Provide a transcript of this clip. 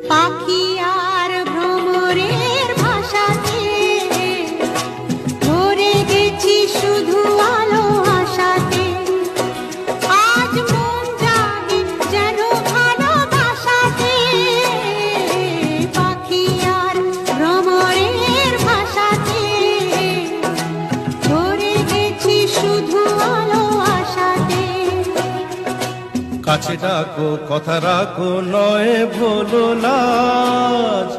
পাখি আর ভ্রমরের ভাষাতে ভরে গেছি শুধু আলো আশাতে। আজ মন জাগে যেন ভালোবাসাতে, পাখি আর ভ্রমরের ভাষাতে ভরে গেছি শুধু আলো আশাতে। কাছে ডাকো কথা রাখো নয় ভোলো লাজ।